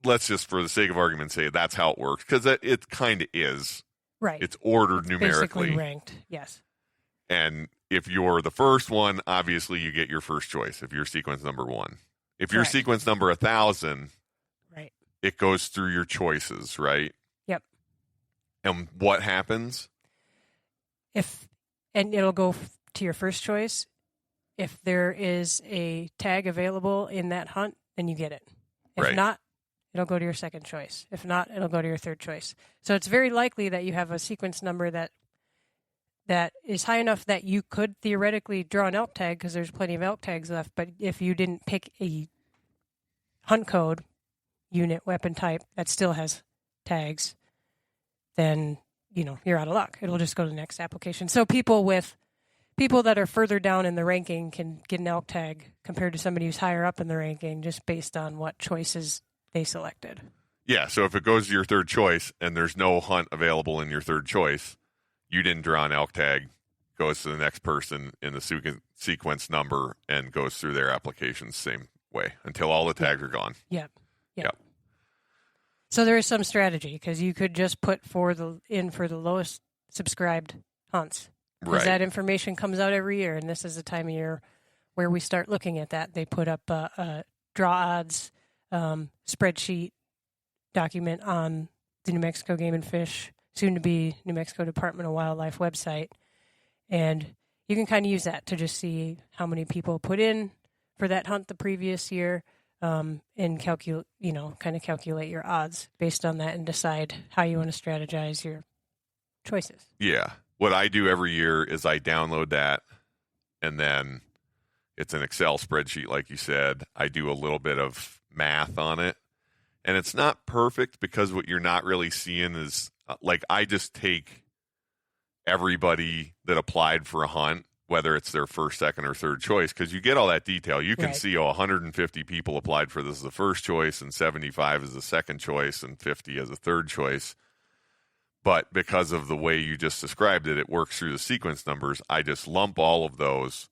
let's just, for the sake of argument, say that's how it works, because it kind of is.
Right.
It's ordered numerically.
Basically ranked, yes.
And if you're the first one, obviously you get your first choice if you're sequence number 1. If you're sequence number 1,000,
right,
it goes through your choices, right?
Yep.
And what happens?
And it'll go to your first choice. If there is a tag available in that hunt, then you get it. If not, it'll go to your second choice. If not, it'll go to your third choice. So it's very likely that you have a sequence number that is high enough that you could theoretically draw an elk tag, because there's plenty of elk tags left. But if you didn't pick a hunt code, unit, weapon type that still has tags, then you're out of luck. It'll just go to the next application. So people that are further down in the ranking can get an elk tag compared to somebody who's higher up in the ranking, just based on what choices they selected. Yeah,
so if it goes to your third choice and there's no hunt available in your third choice, you didn't draw an elk tag, goes to the next person in the sequence number and goes through their application same way until all the tags are gone.
Yep. So there is some strategy, because you could just put for the lowest subscribed hunts. Because that information comes out every year, and this is the time of year where we start looking at that. They put up a draw odds spreadsheet document on the New Mexico Game and Fish, soon to be New Mexico Department of Wildlife website. And you can kind of use that to just see how many people put in for that hunt the previous year, and calculate your odds based on that and decide how you want to strategize your choices.
Yeah. What I do every year is I download that, and then it's an Excel spreadsheet, like you said. I do a little bit of math on it, and it's not perfect because what you're not really seeing is like I just take everybody that applied for a hunt, whether it's their first, second, or third choice, because you get all that detail. You can see 150 people applied for this as the first choice, and 75 as the second choice, and 50 as a third choice. But because of the way you just described it, it works through the sequence numbers. I just lump all of those,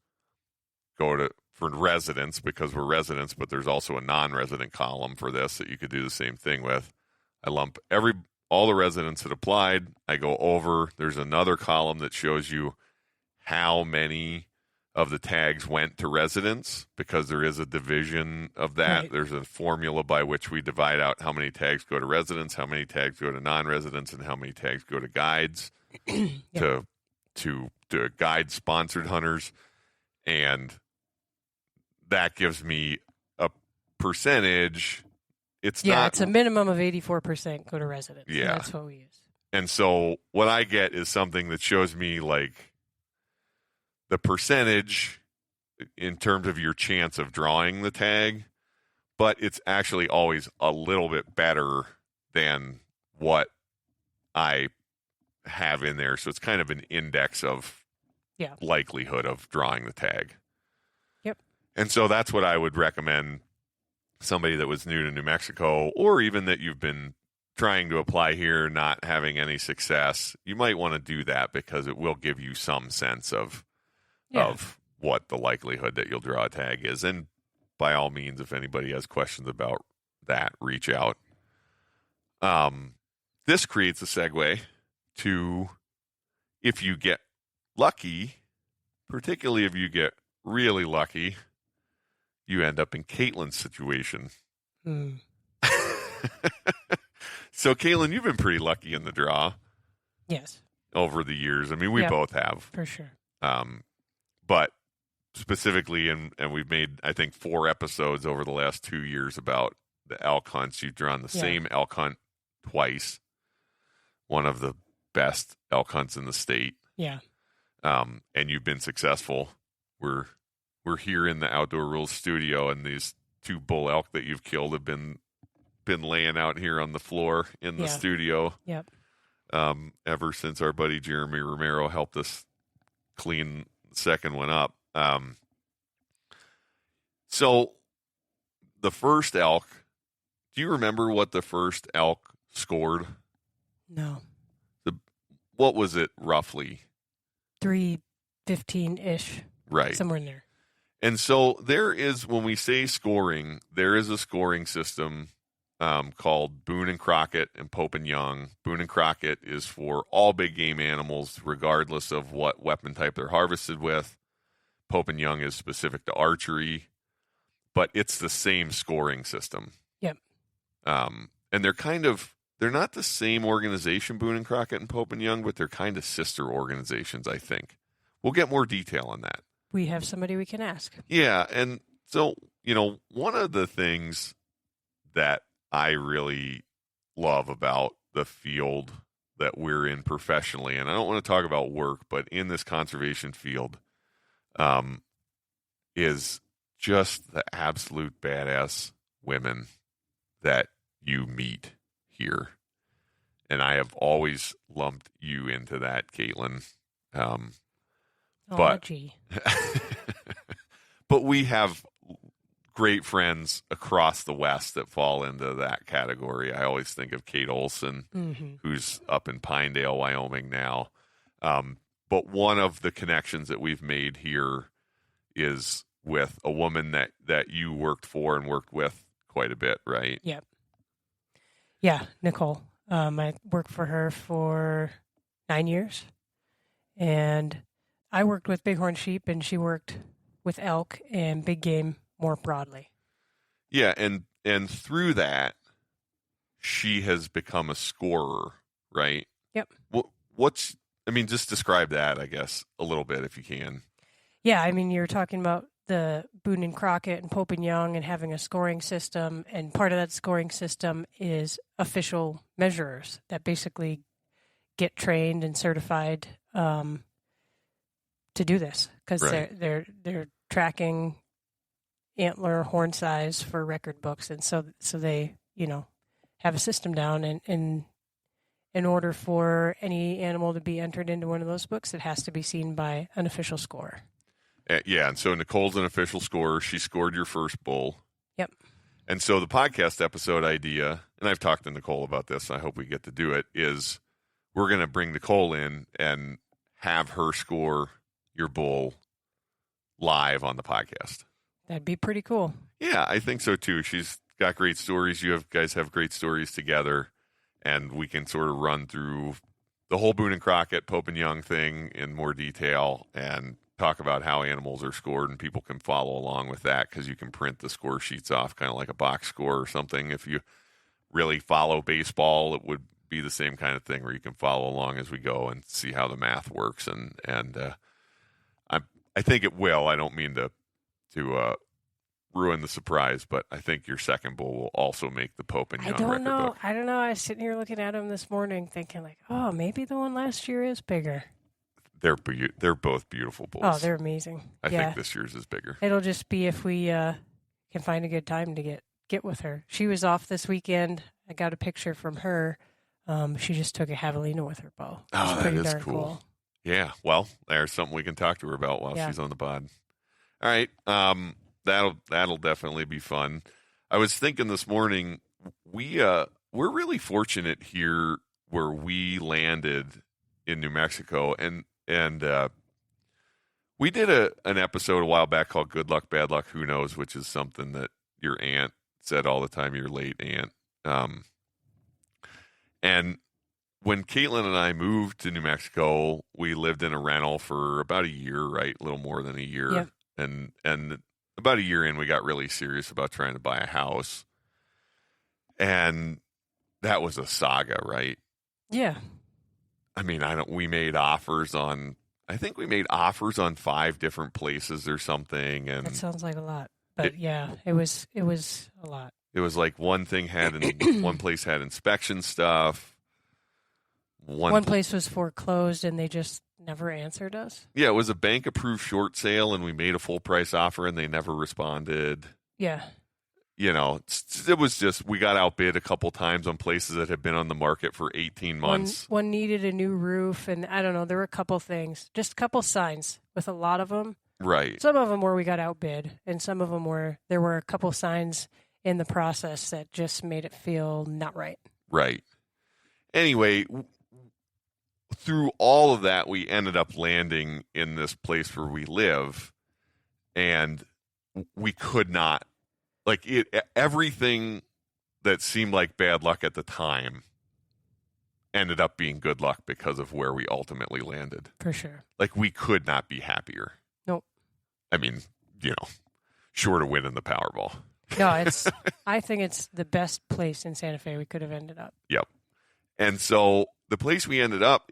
for residents, because we're residents, but there's also a non-resident column for this that you could do the same thing with. I lump all the residents that applied. I go over. There's another column that shows you how many of the tags went to residents, because there is a division of that. Right. There's a formula by which we divide out how many tags go to residents, how many tags go to non-residents, and how many tags go to guides, to guide-sponsored hunters. And that gives me a percentage. It's a minimum of 84% go to residents. Yeah. That's what we use.
And
so what I get is something that shows me like the percentage in terms of your chance of drawing the tag, but it's actually always a little bit better than what I have in there. So it's kind of an index of likelihood of drawing the tag.
Yep.
And so that's what I would recommend somebody that was new to New Mexico, or even that you've been trying to apply here, not having any success. You might want to do that because it will give you some sense of what the likelihood that you'll draw a tag is. And by all means, if anybody has questions about that, reach out. This creates a segue to, if you get lucky, particularly if you get really lucky, you end up in Caitlin's situation. So, Caitlin, you've been pretty lucky in the draw.
Yes.
Over the years. I mean, we both have.
For sure.
But specifically, and we've made, I think, 4 episodes over the last 2 years about the elk hunts. You've drawn the same elk hunt twice. One of the best elk hunts in the state.
Yeah.
And you've been successful. We're here in the Outdoor Rules studio, and these 2 bull elk that you've killed have been laying out here on the floor in the studio.
Yep.
Ever since our buddy Jeremy Romero helped us clean the second one up. So the first elk, do you remember what the first elk scored?
No.
What was it roughly?
315-ish.
Right.
Somewhere in there.
And so there is, when we say scoring, there is a scoring system called Boone and Crockett and Pope and Young. Boone and Crockett is for all big game animals, regardless of what weapon type they're harvested with. Pope and Young is specific to archery, but it's the same scoring system.
Yep.
And they're not the same organization, Boone and Crockett and Pope and Young, but they're kind of sister organizations, I think. We'll get more detail on that.
We have somebody we can ask.
Yeah, and so, one of the things that I really love about the field that we're in professionally, and I don't want to talk about work, but in this conservation field, is just the absolute badass women that you meet here. And I have always lumped you into that, Caitlin.
Gee.
But we have great friends across the West that fall into that category. I always think of Kate Olson, who's up in Pinedale, Wyoming now. But one of the connections that we've made here is with a woman that you worked for and worked with quite a bit, right?
Yep. Yeah, Nicole. I worked for her for 9 years. And I worked with bighorn sheep, and she worked with elk and big game more broadly.
Yeah, and through that, she has become a scorer, right?
Yep.
Just describe that, I guess, a little bit if you can.
Yeah, I mean, you're talking about the Boone and Crockett and Pope and Young and having a scoring system, and part of that scoring system is official measurers that basically get trained and certified to do this because
Right.
they're tracking antler horn size for record books, and so they have a system down, and in order for any animal to be entered into one of those books, it has to be seen by an official scorer.
Yeah, and so Nicole's an official scorer. She scored your first bull.
Yep.
And so the podcast episode idea, and I've talked to Nicole about this, so I hope we get to do it, is we're going to bring Nicole in and have her score your bull live on the podcast.
That'd be pretty cool.
Yeah, I think so too. She's got great stories. Guys have great stories together, and we can sort of run through the whole Boone and Crockett, Pope and Young thing in more detail and talk about how animals are scored, and people can follow along with that because you can print the score sheets off kind of like a box score or something. If you really follow baseball, it would be the same kind of thing where you can follow along as we go and see how the math works. And I think it will. I don't mean to ruin the surprise, but I think your second bull will also make the Pope and Young record book.
I don't know. I was sitting here looking at him this morning thinking like, oh, maybe the one last year is bigger.
They're both beautiful bulls.
Oh, they're amazing.
I think this year's is bigger.
It'll just be if we can find a good time to get with her. She was off this weekend. I got a picture from her. She just took a javelina with her bow.
Oh, that is cool. Yeah. Well, there's something we can talk to her about while she's on the pod. All right. That'll definitely be fun. I was thinking this morning, we're really fortunate here where we landed in New Mexico, and we did an episode a while back called "Good Luck, Bad Luck, Who Knows," which is something that your aunt said all the time. Your late aunt. And when Caitlin and I moved to New Mexico, we lived in a rental for about a year, right? A little more than a year.
Yep.
And about a year in, we got really serious about trying to buy a house. And that was a saga, right?
Yeah.
I mean, we made offers on 5 different places or something. And
that sounds like a lot. But it was a lot.
It was like one place had inspection stuff.
One place was foreclosed and they just never answered us.
Yeah, it was a bank approved short sale and we made a full price offer and they never responded.
Yeah.
It was just, we got outbid a couple times on places that had been on the market for 18 months.
One needed a new roof, and I don't know, there were a couple things, just a couple signs with a lot of them.
Right.
Some of them where we got outbid, and some of them where there were a couple signs in the process that just made it feel not right.
Right. Anyway, through all of that, we ended up landing in this place where we live, and we could not, everything that seemed like bad luck at the time ended up being good luck because of where we ultimately landed.
For sure.
We could not be happier.
Nope.
I mean, short of winning the Powerball.
No, I think it's the best place in Santa Fe we could have ended up.
Yep. And so the place we ended up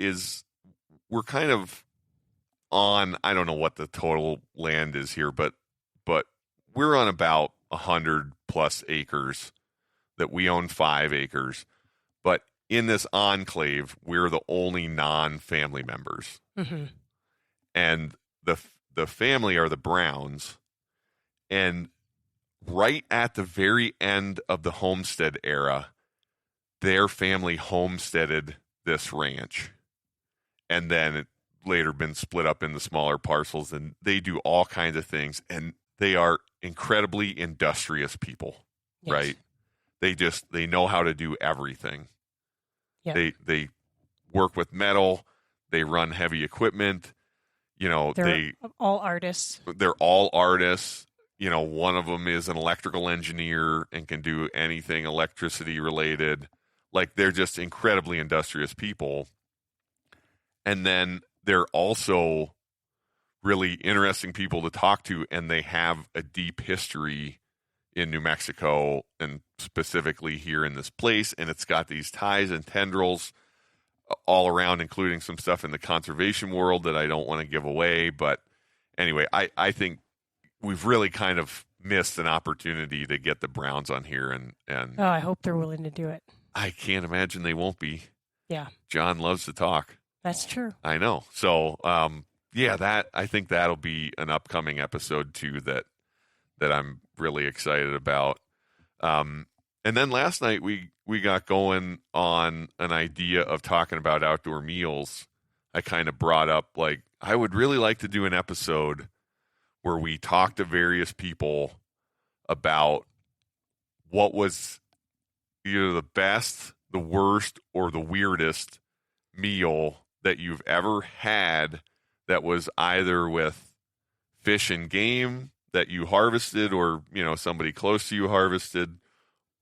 we're kind of on, I don't know what the total land is here, but we're on about 100 plus acres that we own 5 acres. But in this enclave, we're the only non-family members.
Mm-hmm.
And the family are the Browns. And right at the very end of the homestead era, their family homesteaded this ranch. And then it later been split up into smaller parcels, and they do all kinds of things. And they are incredibly industrious people,
yes.
right? They know how to do everything.
Yep.
They work with metal. They run heavy equipment.
They're all artists.
They're all artists. One of them is an electrical engineer and can do anything electricity related. They're just incredibly industrious people. And then they're also really interesting people to talk to, and they have a deep history in New Mexico and specifically here in this place. And it's got these ties and tendrils all around, including some stuff in the conservation world that I don't want to give away. But anyway, I think we've really kind of missed an opportunity to get the Browns on here. And
Oh, I hope they're willing to do it.
I can't imagine they won't be.
Yeah.
John loves to talk.
That's true.
I know. So, yeah, I think that'll be an upcoming episode too that I'm really excited about. And then last night we got going on an idea of talking about outdoor meals. I kind of brought up, like, I would really like to do an episode where we talk to various people about what was either the best, the worst, or the weirdest meal that you've ever had that was either with fish and game that you harvested, or, you know, somebody close to you harvested,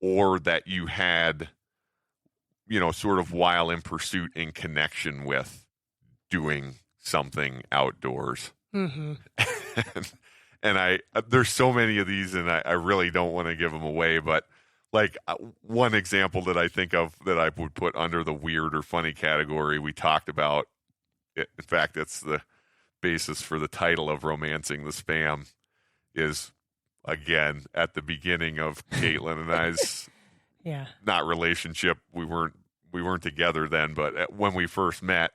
or that you had, you know, sort of while in pursuit in connection with doing something outdoors.
Mm-hmm.
and there's so many of these, and I really don't want to give them away, but like one example that I think of that I would put under the weird or funny category, we talked about, in fact, it's the basis for the title of Romancing the Spam, is, again, at the beginning of Caitlin and I's not relationship. We weren't together then, but when we first met,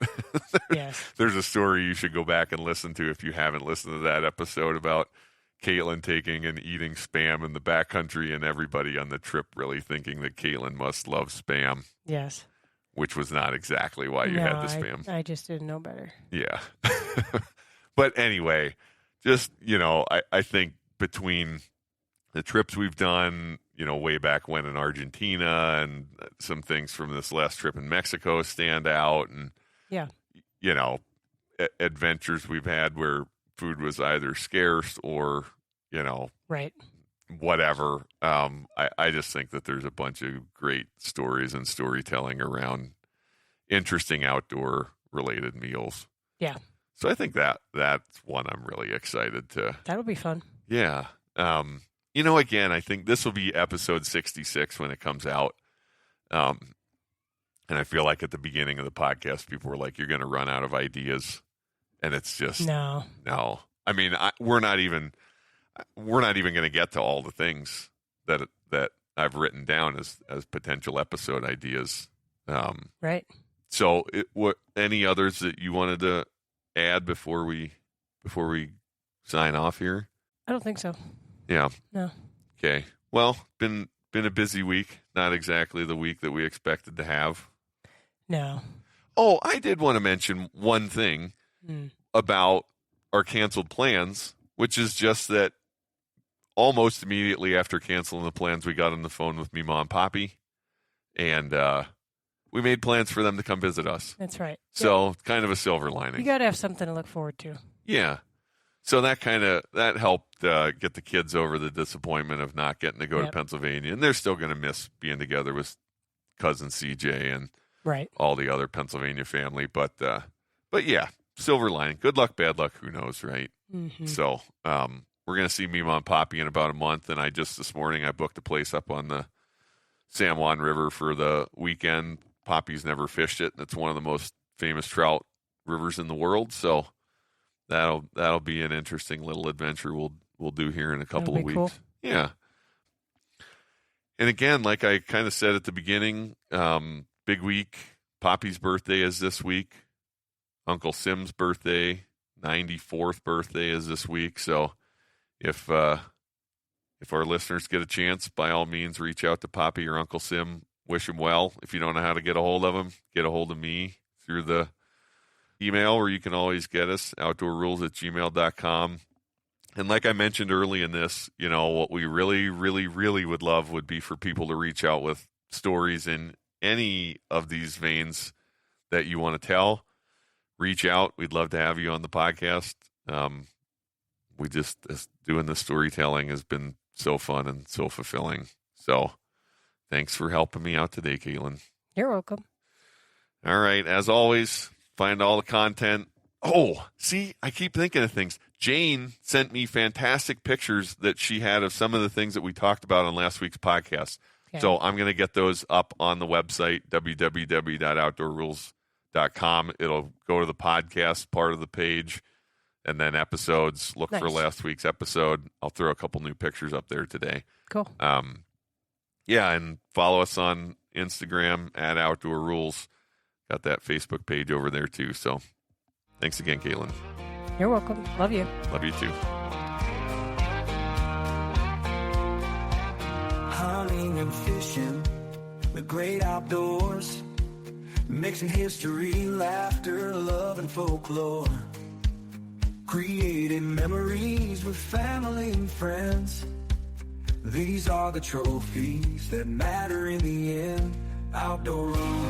yes.
There's a story you should go back and listen to if you haven't listened to that episode about Caitlin taking and eating Spam in the backcountry, and everybody on the trip really thinking that Caitlin must love Spam.
Yes.
Which was not exactly why you had the Spam.
I just didn't know better.
Yeah. But anyway, just, you know, I think between the trips we've done, you know, way back when in Argentina, and some things from this last trip in Mexico stand out, and, you know, adventures we've had where food was either scarce or, you know,
right,
whatever. I just think that there's a bunch of great stories and storytelling around interesting outdoor related meals.
Yeah.
So I think that's one I'm really excited to.
That'll be fun.
Yeah. You know, again, I think this will be episode 66 when it comes out. And I feel like at the beginning of the podcast, people were like, you're going to run out of ideas. And it's just, no. I mean, we're not even going to get to all the things that I've written down as potential episode ideas.
Right.
So what, any others that you wanted to add before we sign off here?
I don't think so.
Yeah.
No.
Okay. Well, been a busy week. Not exactly the week that we expected to have.
No.
Oh, I did want to mention one thing about our canceled plans, which is just that almost immediately after canceling the plans, we got on the phone with Mima and Poppy, and we made plans for them to come visit us.
That's right.
So kind of a silver lining.
You got to have something to look forward to.
Yeah. So that helped get the kids over the disappointment of not getting to go to Pennsylvania, and they're still going to miss being together with cousin CJ and all the other Pennsylvania family. But yeah, silver lining. Good luck, bad luck, who knows, right?
Mm-hmm.
So we're going to see Mima and Poppy in about a month, and this morning I booked a place up on the San Juan River for the weekend. Poppy's never fished it, and it's one of the most famous trout rivers in the world, so that'll be an interesting little adventure we'll do here in a couple of weeks. Cool. Yeah. And again, like I kind of said at the beginning, big week. Poppy's birthday is this week. Uncle Sim's birthday, 94th birthday, is this week. So if our listeners get a chance, by all means, reach out to Poppy or Uncle Sim. Wish him well. If you don't know how to get a hold of him, get a hold of me through the email, or you can always get us, outdoorrules@gmail.com. And like I mentioned early in this, you know, what we really, really, really would love would be for people to reach out with stories in any of these veins that you want to tell. Reach out. We'd love to have you on the podcast. Doing the storytelling has been so fun and so fulfilling. So thanks for helping me out today, Caitlin.
You're welcome.
All right. As always, find all the content Oh, see, I keep thinking of things. Jane sent me fantastic pictures that she had of some of the things that we talked about on last week's podcast.
Okay.
So I'm going to get those up on the website, www.outdoorrules.com. It'll go to the podcast part of the page, and then episodes. Look for
Nice.
last week's episode. I'll throw a couple new pictures up there today.
Cool.
Yeah, and follow us on Instagram at Outdoor Rules. Got that Facebook page over there too. So thanks again, Caitlin.
You're welcome. Love you.
Love you too.
Hunting and fishing, the great outdoors, mixing history, laughter, love, and folklore, creating memories with family and friends. These are the trophies that matter in the end. Outdoor Rules.